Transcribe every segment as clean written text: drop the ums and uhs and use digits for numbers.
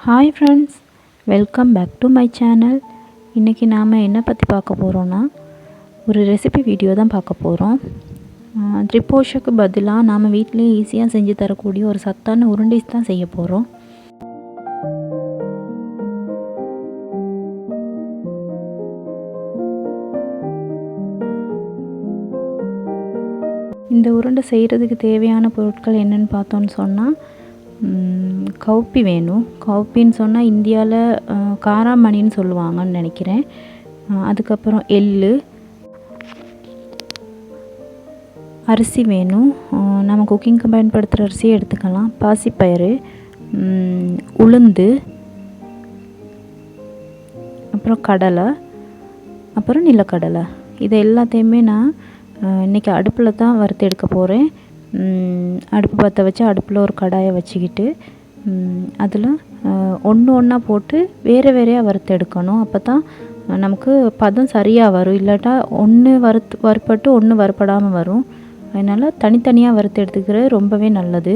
Hi friends, welcome back to my channel. இன்றைக்கி நாம் என்ன பற்றி பார்க்க போகிறோன்னா, ஒரு ரெசிபி வீடியோ தான் பார்க்க போகிறோம். த்ரிபோஷுக்கு பதிலாக நாம் வீட்டிலேயே ஈஸியாக செஞ்சு தரக்கூடிய ஒரு சத்தான உருண்டைஸ் தான் செய்ய போகிறோம். இந்த உருண்டை செய்கிறதுக்கு தேவையான பொருட்கள் என்னென்னு பார்த்தோன்னு சொன்னால், கவுப்பி வேணும். கவுப்பின்னு சொன்னால் இந்தியாவில் காராமணின்னு சொல்லுவாங்கன்னு நினைக்கிறேன். அதுக்கப்புறம் எள்ளு, அரிசி வேணும். நம்ம குக்கிங்க்கு பயன்படுத்துகிற அரிசியை எடுத்துக்கலாம். பாசிப்பயிறு, உளுந்து, அப்புறம் கடலை, அப்புறம் நிலக்கடலை. இது எல்லாத்தையுமே நான் இன்றைக்கி அடுப்பில் தான் வறுத்து எடுக்க போகிறேன். அடுப்பு பற்ற வச்சு அடுப்பில் ஒரு கடாயை வச்சுக்கிட்டு அதில் ஒன்று ஒன்றா போட்டு வேறு வேறையாக வறுத்து எடுக்கணும். அப்போ தான் நமக்கு பதம் சரியாக வரும். இல்லாட்டா ஒன்று வறுப்பட்டு ஒன்று வறுப்படாமல் வரும். அதனால் தனித்தனியாக வறுத்து எடுத்துக்கிறது ரொம்பவே நல்லது.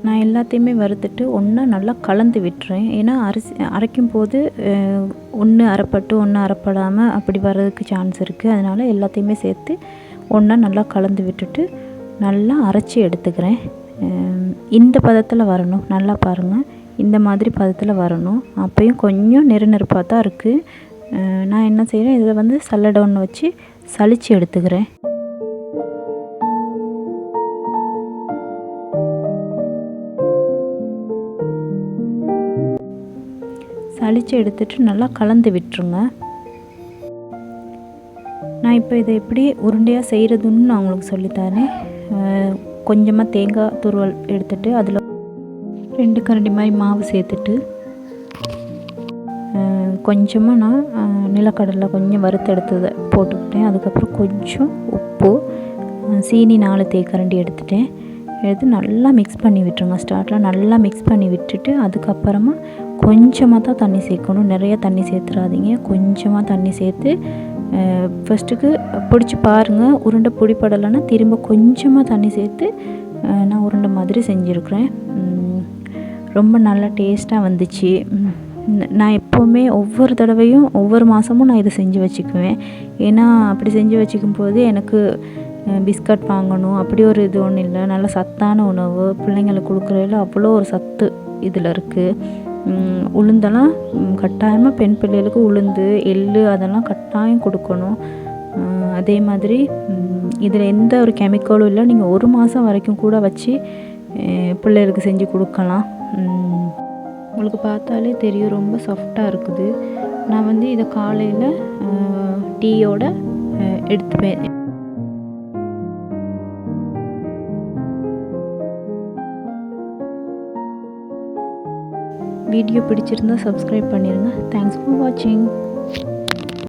நான் எல்லாத்தையுமே வறுத்துட்டு ஒன்றா நல்லா கலந்து விட்டுறேன். ஏன்னா அரிசி அரைக்கும் போது ஒன்று அரைப்பட்டு ஒன்று அரைப்படாமல் அப்படி வர்றதுக்கு சான்ஸ் இருக்குது. அதனால் எல்லாத்தையுமே சேர்த்து ஒன்றா நல்லா கலந்து விட்டுட்டு நல்லா அரைச்சி எடுத்துக்கிறேன். இந்த பதத்தில் வரணும். நல்லா பாருங்கள், இந்த மாதிரி பதத்தில் வரணும். அப்போயும் கொஞ்சம் நெருப்பாக தான் இருக்குது. நான் என்ன செய்கிறேன், இதில் சல்லடை ஒன்று வச்சு சலித்து எடுத்துக்கிறேன். சலித்து எடுத்துட்டு நல்லா கலந்து விட்டுருங்க. நான் இப்போ இதை எப்படி உருண்டையாக செய்கிறதுன்னு நான் உங்களுக்கு சொல்லித்தரேன். கொஞ்சமாக தேங்காய் துருவல் எடுத்துகிட்டு அதில் 2 கரண்டி மாதிரி மாவு சேர்த்துட்டு கொஞ்சமாக நான் நிலக்கடலை கொஞ்சம் வறுத்து எடுத்ததை போட்டுக்கிட்டேன். அதுக்கப்புறம் கொஞ்சம் உப்பு, சீனி 4 தேக்கரண்டி எடுத்துட்டேன். எடுத்து நல்லா மிக்ஸ் பண்ணி விட்டுருங்க. ஸ்டார்ட்டில் நல்லா மிக்ஸ் பண்ணி விட்டுட்டு அதுக்கப்புறமா கொஞ்சமாக தான் தண்ணி சேர்க்கணும். நிறைய தண்ணி சேர்த்துறாதீங்க. கொஞ்சமாக தண்ணி சேர்த்து ஃபஸ்ட்டுக்கு பிடிச்சி பாருங்கள். உருண்டை பிடிப்படலைன்னா திரும்ப கொஞ்சமாக தண்ணி சேர்த்து நான் உருண்டை மாதிரி செஞ்சுருக்கிறேன். ரொம்ப நல்லா டேஸ்ட்டாக வந்துச்சு. நான் எப்போவுமே ஒவ்வொரு தடவையும் ஒவ்வொரு மாதமும் நான் இதை செஞ்சு வச்சுக்குவேன். ஏன்னா அப்படி செஞ்சு வச்சுக்கும் போது எனக்கு பிஸ்கட் வாங்கணும் அப்படி ஒரு இது ஒன்றும் இல்லை. நல்ல சத்தான உணவு பிள்ளைங்களுக்கு கொடுக்குறதுல அவ்வளோ ஒரு சத்து இதில் இருக்குது. உளுந்தெல்லாம் கட்டாயமாக பெண் பிள்ளைகளுக்கு உளுந்து, எள்ளு அதெல்லாம் கட்டாயம் கொடுக்கணும். அதே மாதிரி இதில் எந்த ஒரு கெமிக்கலும் இல்லை. நீங்கள் 1 மாதம் வரைக்கும் கூட வச்சு பிள்ளைகளுக்கு செஞ்சு கொடுக்கலாம். உங்களுக்கு பார்த்தாலே தெரியும், ரொம்ப சாஃப்டாக இருக்குது. நான் இதை காலையில் டீயோட எடுத்துப்பேன். வீடியோ பிடிச்சிருந்தா சப்ஸ்கிரைப் பண்ணிடுங்க. தேங்க்ஸ் ஃபார் வாட்சிங்.